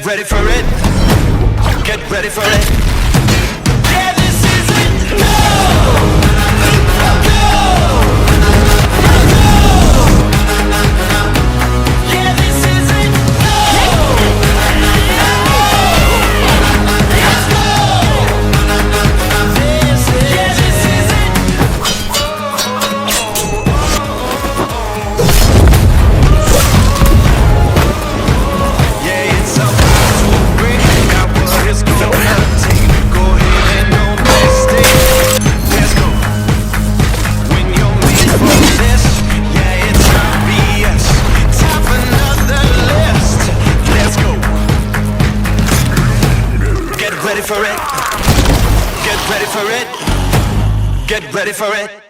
Get ready for it. Get ready for it. Yeah, this is it. No! Yeah, this is it. Let's go. This is it. Yeah, it's about to break out what it's gonna take. Go ahead and don't mistake. Let's go. When you're made for this, yeah, it's obvious. Top another list. Let's go. Get ready for it. Get ready for it. Get ready for it.